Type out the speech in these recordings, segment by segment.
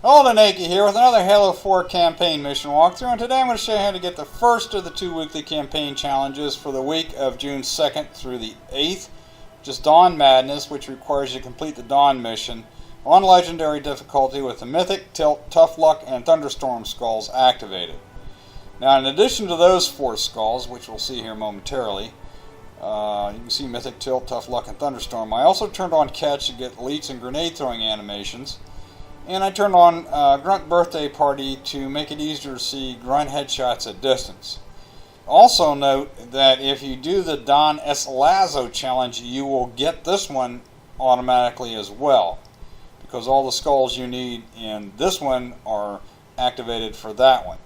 Hello, Nakey here with another Halo 4 campaign mission walkthrough, and today I'm going to show you how to get the first of the 2 weekly campaign challenges for the week of June 2nd through the 8th, which is Dawn Madness, which requires you to complete the Dawn mission on Legendary difficulty with the Mythic, Tilt, Tough Luck, and Thunderstorm skulls activated. Now, in addition to those 4 skulls, which we'll see here momentarily, you can see Mythic, Tilt, Tough Luck, and Thunderstorm. I also turned on Catch to get elites and grenade throwing animations. And I turned on Grunt Birthday Party to make it easier to see grunt headshots at distance. Also note that if you do the Don S. Lazo challenge, you will get this one automatically as well, because all the skulls you need in this one are activated for that one.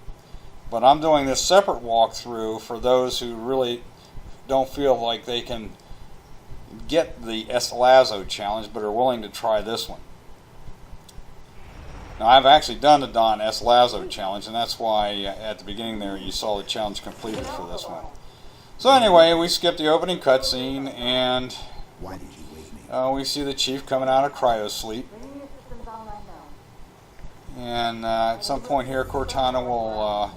But I'm doing this separate walkthrough for those who really don't feel like they can get the S. Lazo challenge but are willing to try this one. Now, I've actually done the Don S. Lazo challenge, and that's why at the beginning there you saw the challenge completed for this one. So anyway, we skip the opening cutscene, and we see the chief coming out of cryo sleep. And at some point here, Cortana will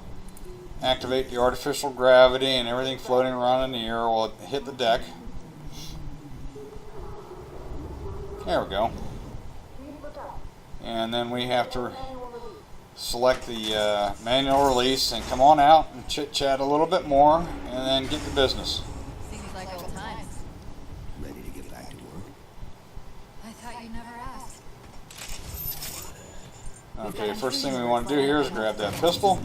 activate the artificial gravity, and everything floating around in the air will hit the deck. There we go. And then we have to select the manual release and come on out and chit-chat a little bit more and then get to business. Seems like old times. Ready to get back to work? I thought you never asked. Okay, first thing we want to do here is grab that pistol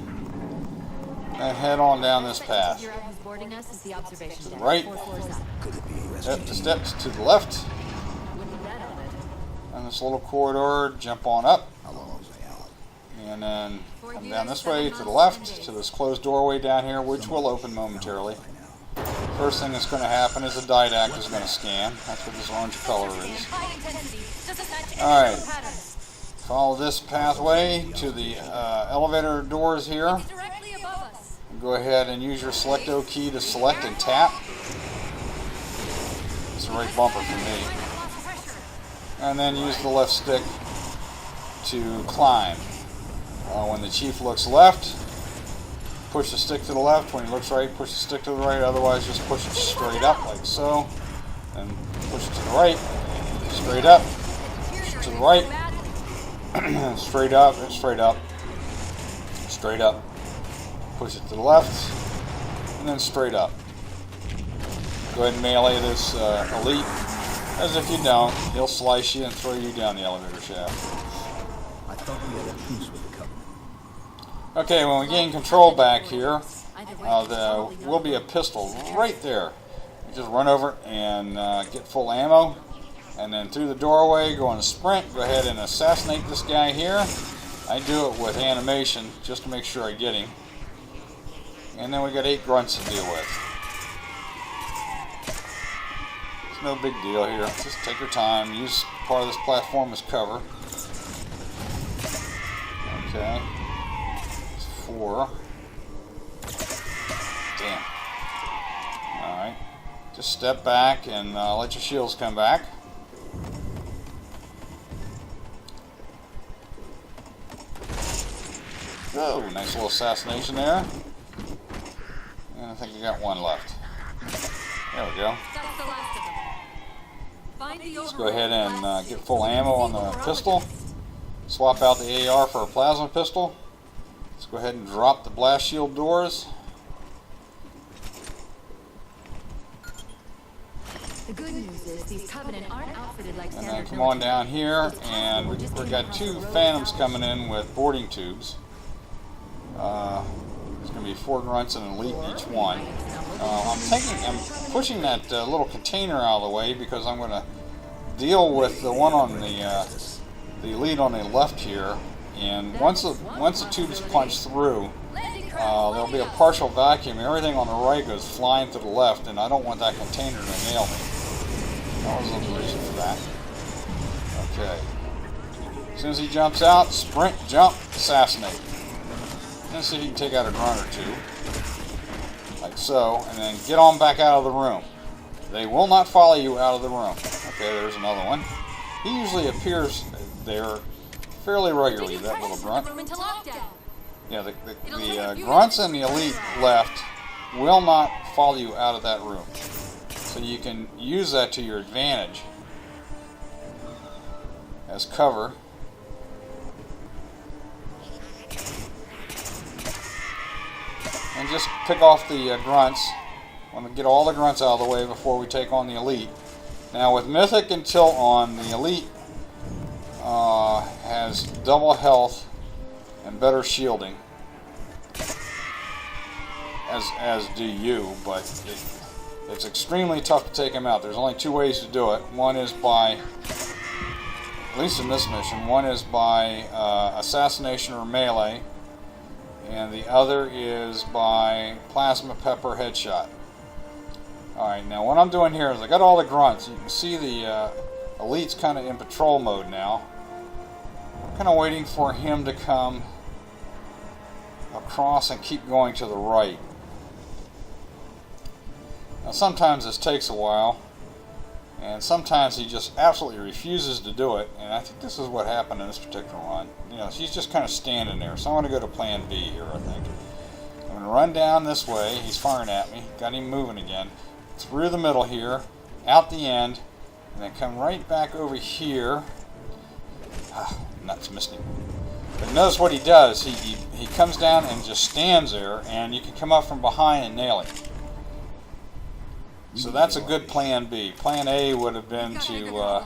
and head on down this path. To the right, up the steps to the left, and this little corridor, jump on up, and then come down this way to the left to this closed doorway down here, which will open momentarily. First thing that's going to happen is the didact is going to scan. That's what this orange color is. Alright, follow this pathway to the elevator doors here. Go ahead and use your select O key to select and tap. It's the right bumper for me. And then use the left stick to climb. When the chief looks left, push the stick to the left. When he looks right, push the stick to the right. Otherwise, just push it straight up like so. And push it to the right, straight up, push it to the right, straight up, and straight up, straight up. Push it to the left, and then straight up. Go ahead and melee this elite. As if you don't, he'll slice you and throw you down the elevator shaft. I thought we had a truce with the Covenant. Okay, when we gain control back here, there will be a pistol right there. You just run over and get full ammo, and then through the doorway, go on a sprint, go ahead and assassinate this guy here. I do it with animation just to make sure I get him. And then we got 8 grunts to deal with. No big deal here. Just take your time. Use part of this platform as cover. Okay. It's 4. Damn. Alright. Just step back and let your shields come back. Oh, nice little assassination there. And I think we got 1 left. There we go. Let's go ahead and get full ammo on the pistol. Swap out the AR for a plasma pistol. Let's go ahead and drop the blast shield doors. The good news is these Covenant aren't outfitted like and then come on down here, and we've got 2 phantoms coming in with boarding tubes. There's going to be 4 grunts and an elite in each one. I'm pushing that little container out of the way because I'm going to deal with the one on the elite on the left here. And once the tube is punched through, there'll be a partial vacuum. Everything on the right goes flying to the left, and I don't want that container to nail me. That was the reason for that. Okay. As soon as he jumps out, sprint, jump, assassinate. Let's see if you can take out a grunt or 2. Like so, and then get on back out of the room. They will not follow you out of the room. Okay, there's another one. He usually appears there fairly regularly, Taking that little credits grunt. from the room into lockdown. Yeah, the grunts and the elite left will not follow you out of that room. So you can use that to your advantage as cover. And just pick off the grunts. I want to get all the grunts out of the way before we take on the elite. Now with Mythic and Tilt on, the elite has double health and better shielding, as do you, but it's extremely tough to take him out. There's only two ways to do it. One is by, at least in this mission, one is by assassination or melee, and the other is by plasma pepper headshot. Alright, now what I'm doing here is I got all the grunts. You can see the elite's kind of in patrol mode now. I'm kind of waiting for him to come across and keep going to the right. Now sometimes this takes a while, and sometimes he just absolutely refuses to do it, and I think this is what happened in this particular one. You know, he's just kind of standing there, so I'm going to go to plan B here, I think. I'm going to run down this way. He's firing at me. Got him moving again. Through the middle here, out the end, and then come right back over here. Nuts, missed him. But notice what he does. He comes down and just stands there, and you can come up from behind and nail him. So that's a good plan B. Plan A would have been to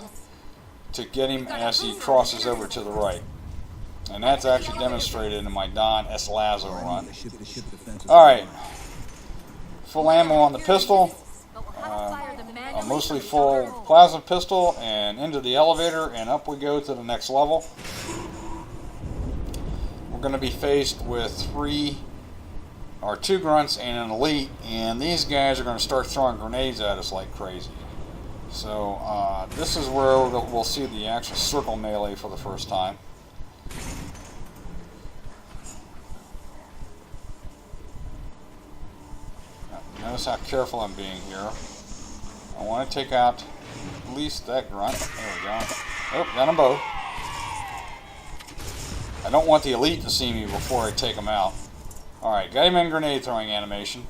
get him as he crosses over to the right. And that's actually demonstrated in my Don S. Lazo run. Alright. Full ammo on the pistol. A mostly full plasma pistol, and into the elevator, and up we go to the next level. We're going to be faced with two grunts and an elite, and these guys are going to start throwing grenades at us like crazy. So this is where we'll see the actual circle melee for the first time. Notice how careful I'm being here. I want to take out at least that grunt. There we go. Oh, got them both. I don't want the elite to see me before I take them out. Alright, got him in grenade throwing animation.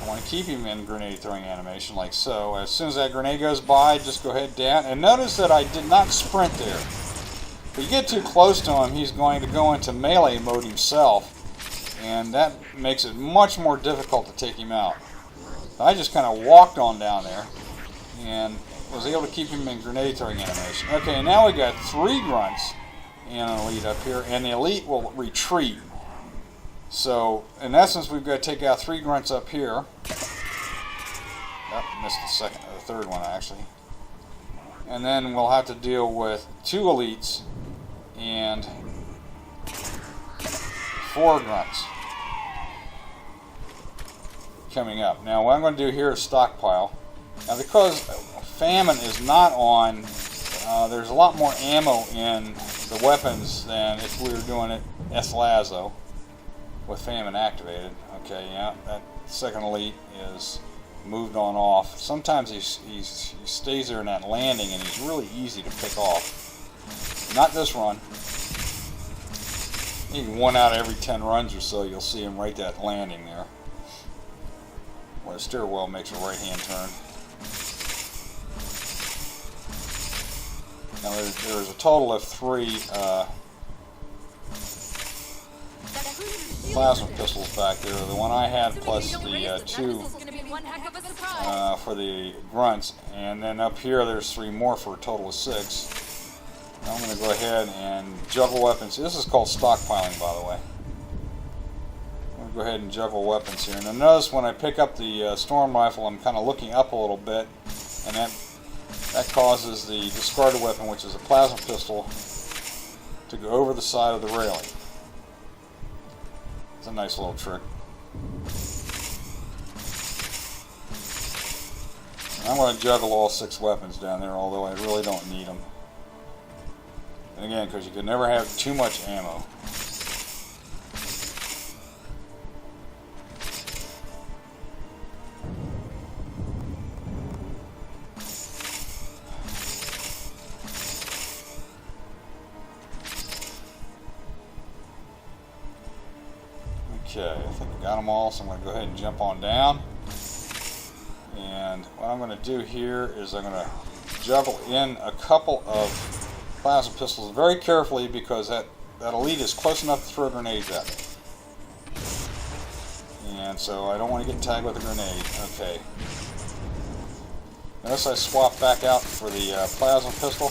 I want to keep him in grenade throwing animation like so. As soon as that grenade goes by, just go ahead down. And notice that I did not sprint there. If you get too close to him, he's going to go into melee mode himself. And that makes it much more difficult to take him out. I just kind of walked on down there and was able to keep him in grenade throwing animation. Okay, now we got 3 grunts and an elite up here, and the elite will retreat. So, in essence, we've got to take out 3 grunts up here. Oh, missed the third one actually. And then we'll have to deal with 2 elites and 4 grunts coming up. Now what I'm going to do here is stockpile. Now because famine is not on, there's a lot more ammo in the weapons than if we were doing it S. Lazo with famine activated. Okay, yeah, that second elite is moved on off. Sometimes he stays there in that landing and he's really easy to pick off. Not this run. Maybe 1 out of every 10 runs or so you'll see him right that landing there, where the stairwell makes a right-hand turn. Now there's a total of 3 plasma pistols back there. The one I had plus the 2 for the grunts, and then up here there's 3 more for a total of 6. I'm going to go ahead and juggle weapons. This is called stockpiling, by the way. I'm going to go ahead and juggle weapons here. And notice when I pick up the storm rifle, I'm kind of looking up a little bit, and that causes the discarded weapon, which is a plasma pistol, to go over the side of the railing. It's a nice little trick. And I'm going to juggle all 6 weapons down there, although I really don't need them. And again, because you can never have too much ammo. Okay, I think I got them all, so I'm going to go ahead and jump on down. And what I'm going to do here is I'm going to juggle in a couple of plasma pistols very carefully, because that elite is close enough to throw grenades at me. And so I don't want to get tagged with a grenade. Okay. Notice I swap back out for the plasma pistol.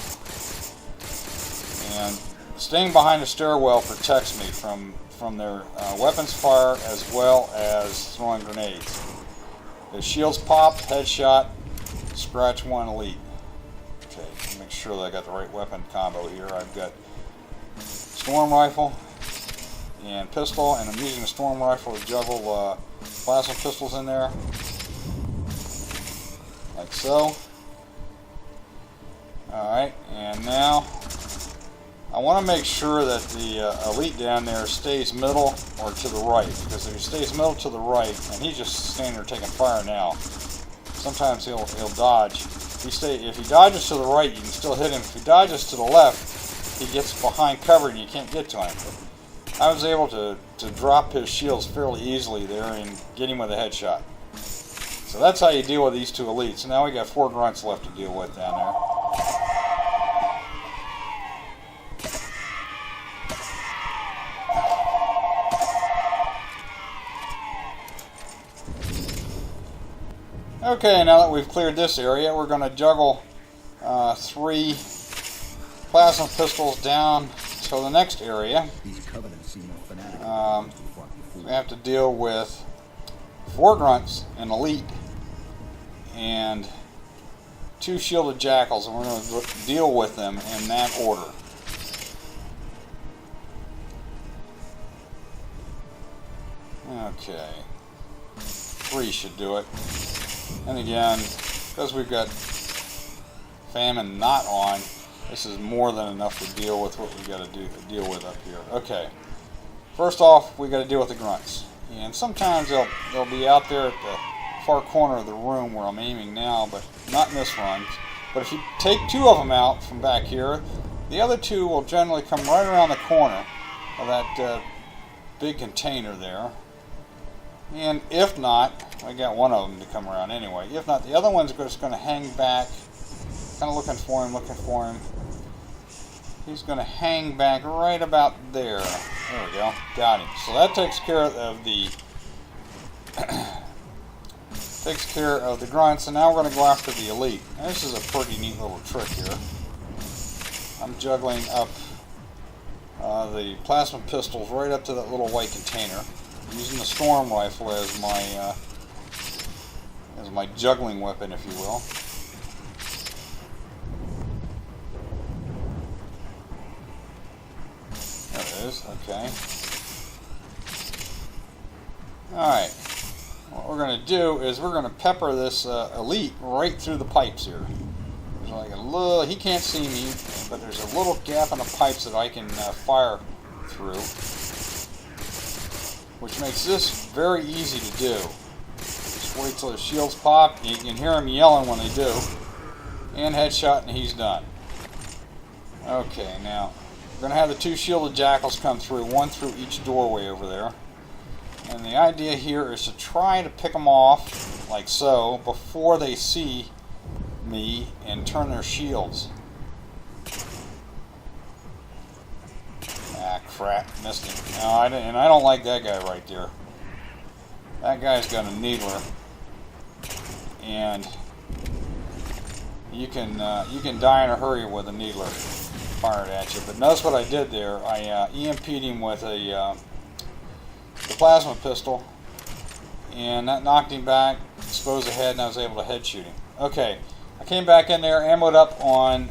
And staying behind the stairwell protects me from their weapons fire, as well as throwing grenades. The shields pop, headshot, scratch one elite. Okay, make sure that I got the right weapon combo here. I've got storm rifle and pistol, and I'm using the storm rifle to juggle plasma pistols in there, like so. Alright, and now I want to make sure that the elite down there stays middle or to the right, because if he stays middle to the right, and he's just standing there taking fire now, sometimes he'll dodge. If he dodges to the right, you can still hit him. If he dodges to the left, he gets behind cover and you can't get to him. I was able to drop his shields fairly easily there and get him with a headshot. So that's how you deal with these two elites. Now we got 4 grunts left to deal with down there. Okay, now that we've cleared this area, we're going to juggle 3 plasma pistols down to the next area. We have to deal with 4 grunts, an elite, and 2 shielded jackals, and we're going to deal with them in that order. Okay, 3 should do it. And again, because we've got famine not on, this is more than enough to deal with what we got to deal with up here. Okay, first off, we got to deal with the grunts, and sometimes they'll be out there at the far corner of the room where I'm aiming now, but not in this run. But if you take 2 of them out from back here, the other 2 will generally come right around the corner of that big container there. And if not, I got one of them to come around anyway. If not, the other one's just going to hang back, kind of looking for him. He's going to hang back right about there. There we go. Got him. So that takes care of the grunts, and now we're going to go after the elite. Now, this is a pretty neat little trick here. I'm juggling up the plasma pistols right up to that little white container, using the storm rifle as my juggling weapon, if you will. There it is. Okay. Alright. What we're going to do is we're going to pepper this elite right through the pipes here. There's like a little, he can't see me, but there's a little gap in the pipes that I can fire through, which makes this very easy to do. Just wait till the shields pop. You can hear him yelling when they do. And headshot, and he's done. Okay, now we're going to have the 2 shielded jackals come through, 1 through each doorway over there. And the idea here is to try to pick them off, like so, before they see me and turn their shields. Ah, crap, missed him. No, and I don't like that guy right there. That guy's got a needler, and you can die in a hurry with a needler fired at you. But notice what I did there. I EMP'd him with the plasma pistol, and that knocked him back, exposed the head, and I was able to head shoot him. Okay, I came back in there, ammoed up on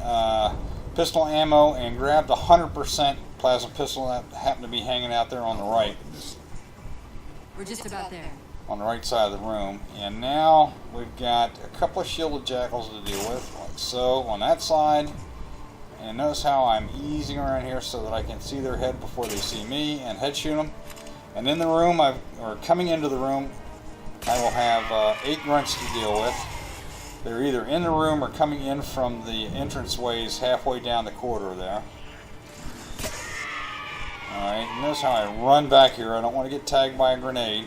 pistol ammo, and grabbed a 100% plasma pistol that happened to be hanging out there on the right. We're just about there. On the right side of the room. And now we've got a couple of shielded jackals to deal with, like so, on that side. And notice how I'm easing around here so that I can see their head before they see me and head shoot them. And in the room, or coming into the room, I will have 8 grunts to deal with. They're either in the room or coming in from the entranceways halfway down the corridor there. Alright, notice how I run back here. I don't want to get tagged by a grenade.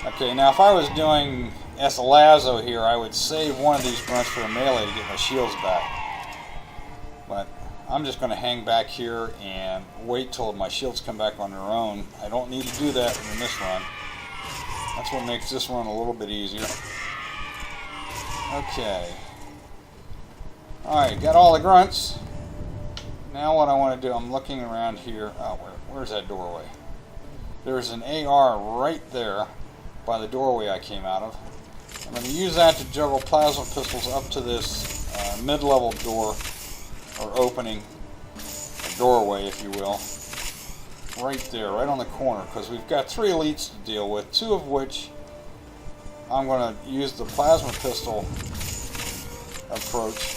Okay, now if I was doing Lazo here, I would save one of these grunts for a melee to get my shields back. But I'm just going to hang back here and wait till my shields come back on their own. I don't need to do that in this run. That's what makes this one a little bit easier. Okay. Alright, got all the grunts. Now what I want to do, I'm looking around here. Oh, where's that doorway? There's an AR right there by the doorway I came out of. I'm going to use that to juggle plasma pistols up to this mid-level door, or opening, or doorway if you will. Right there, right on the corner, because we've got 3 elites to deal with, 2 of which I'm going to use the plasma pistol approach.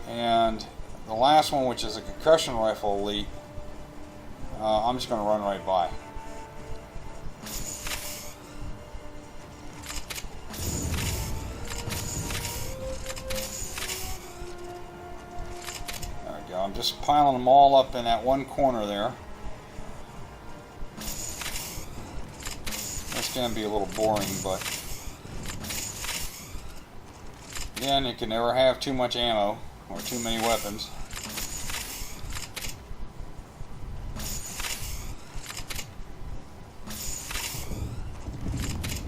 And the last one, which is a concussion rifle elite, I'm just going to run right by. There we go. I'm just piling them all up in that one corner there. That's going to be a little boring, but again, you can never have too much ammo or too many weapons.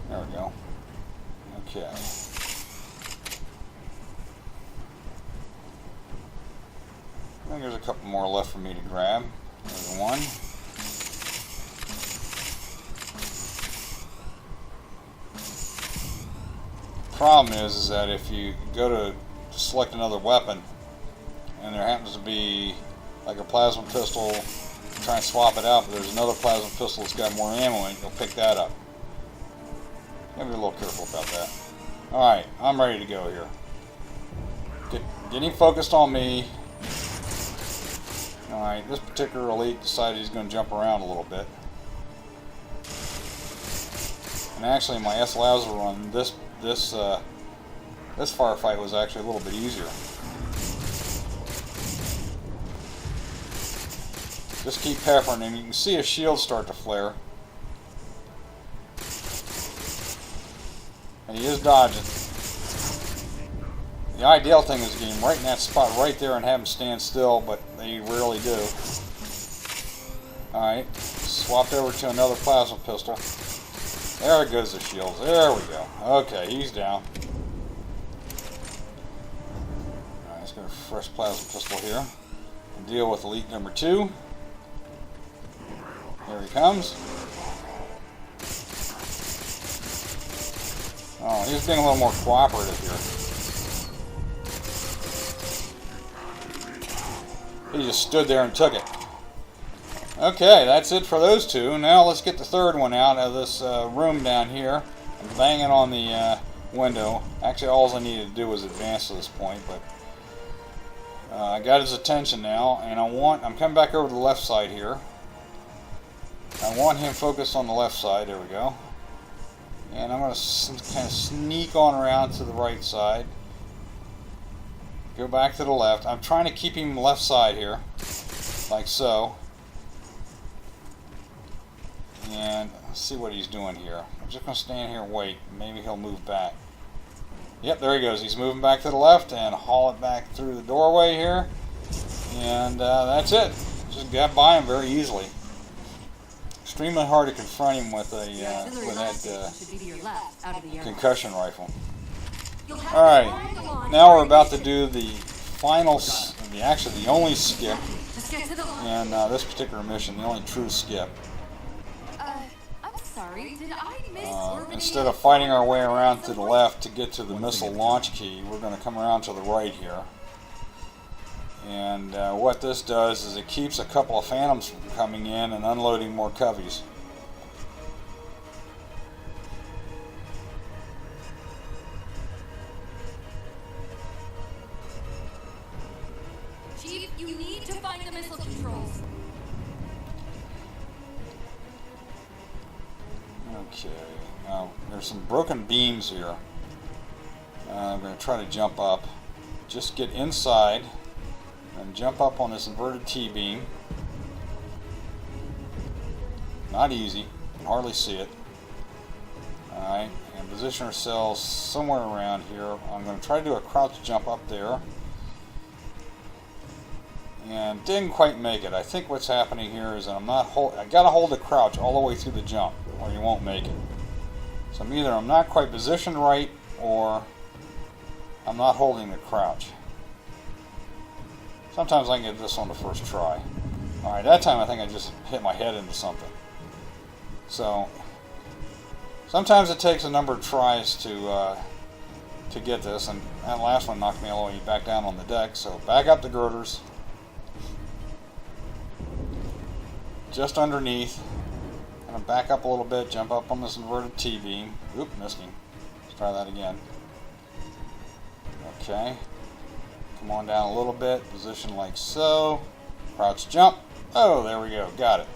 There we go. Okay. I think there's a couple more left for me to grab. There's one. Problem is that if you go to select another weapon and there happens to be like a plasma pistol, try and swap it out, but there's another plasma pistol that's got more ammo in it, you'll pick that up. You gotta be a little careful about that. Alright, I'm ready to go here. Getting focused on me. Alright, this particular elite decided he's going to jump around a little bit. And actually my Lazo run, this firefight was actually a little bit easier. Just keep peppering him. You can see his shield start to flare. And he is dodging. The ideal thing is getting right in that spot right there and have him stand still, but they rarely do. Alright, swapped over to another plasma pistol. There goes the shields. There we go. Okay, he's down. Alright, let's get a fresh plasma pistol here. And deal with elite number 2. Here he comes. Oh, he's being a little more cooperative here. He just stood there and took it. Okay, that's it for those 2. Now let's get the third one out of this room down here. I'm banging on the window. Actually, all I needed to do was advance to this point, but I got his attention now, and I'm coming back over to the left side here. I want him focused on the left side. There we go. And I'm going to kind of sneak on around to the right side. Go back to the left. I'm trying to keep him left side here, like so. And let's see what he's doing here. I'm just going to stand here and wait. Maybe he'll move back. Yep, there he goes. He's moving back to the left and haul it back through the doorway here. And that's it. Just got by him very easily. Extremely hard to confront him with that concussion rifle. Alright, now we're about to do the final, actually the only skip in this particular mission, the only true skip. I'm sorry, did I miss Instead of fighting our way around to the left to get to the missile launch key, we're going to come around to the right here. And what this does is it keeps a couple of phantoms from coming in and unloading more coveys. Chief, you need to find the missile controls. Okay, now there's some broken beams here. I'm going to try to jump up. Just get inside and jump up on this inverted T-beam. Not easy. You can hardly see it. Alright, and position ourselves somewhere around here. I'm going to try to do a crouch jump up there. And didn't quite make it. I think what's happening here is that I got to hold the crouch all the way through the jump, or you won't make it. So I'm not quite positioned right, or I'm not holding the crouch. Sometimes I can get this on the first try. Alright, that time I think I just hit my head into something. So sometimes it takes a number of tries to get this, and that last one knocked me all the way back down on the deck. So back up the girders. Just underneath. Gonna back up a little bit, jump up on this inverted T-beam. Oop, missed him. Let's try that again. Okay. Come on down a little bit, position like so. Crouch jump. Oh, there we go, got it.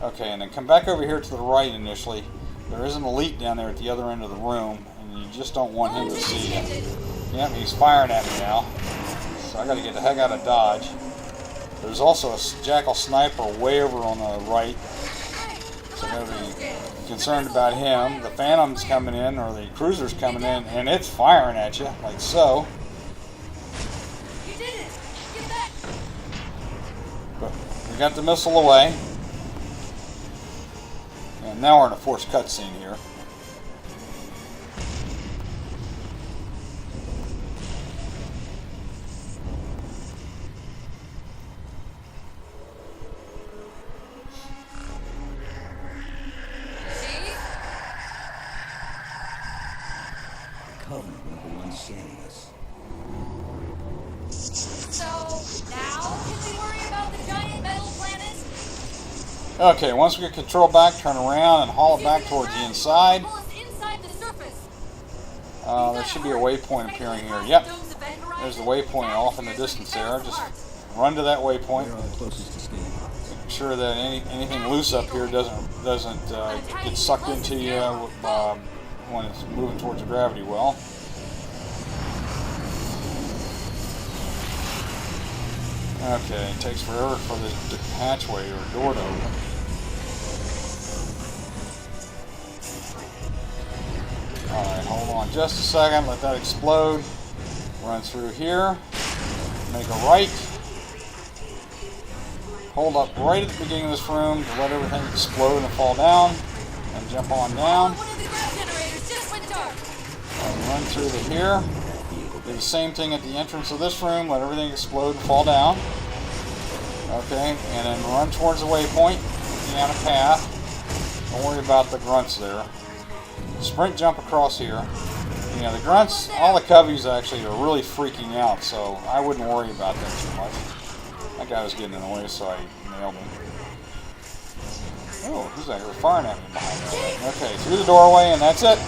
Okay, and then come back over here to the right initially. There is an elite down there at the other end of the room, and you just don't want him to see you. Yep, he's firing at me now. So I gotta get the heck out of dodge. There's also a jackal sniper way over on the right. So I'm going to be concerned about him. The Phantom's coming in, or the Cruiser's coming in, and it's firing at you, like so. You did it! Get back! But we got the missile away. And now we're in a forced cutscene here. Number one scanning us. So, now can we worry about the giant metal planets? Okay, once we get control back, turn around and haul it back towards the inside. Pull us inside the surface. There should be a waypoint appearing here. Yep, there's the waypoint off in the distance there. Just run to that waypoint. We're the closest to scanning. Make sure that anything loose up here doesn't get sucked into you when it's moving towards the gravity well. Okay, it takes forever for the hatchway or door to open. Alright, hold on just a second, let that explode. Run through here, make a right. Hold up right at the beginning of this room to let everything explode and fall down. And jump on down. One of the ground generators just went dark. And run through to here. Do the same thing at the entrance of this room. Let everything explode and fall down. Okay, and then run towards the waypoint. Looking out a path. Don't worry about the grunts there. Sprint jump across here. You know, the grunts, all the coveys actually are really freaking out, so I wouldn't worry about them too much. That guy was getting in the way, so I nailed him. Oh, who's that? They're firing at me behind me. Okay, through the doorway, and that's it.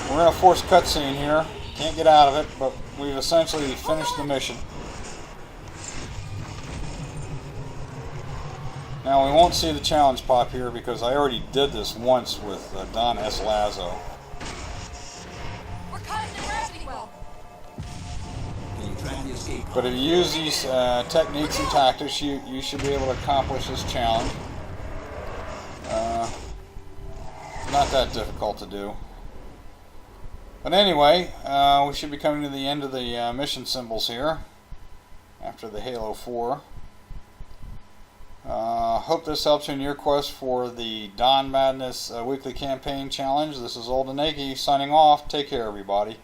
We're in a forced cutscene here. Can't get out of it, but we've essentially finished the mission. Now, we won't see the challenge pop here because I already did this once with Don S. Lazo. We're caught in the gravity well. Can you track the escape? But if you use these techniques and tactics, you should be able to accomplish this challenge. Not that difficult to do. But anyway, we should be coming to the end of the mission symbols here after the Halo 4. Hope this helps you in your quest for the Dawn Madness weekly campaign challenge. This is Old and Nakey signing off. Take care, everybody.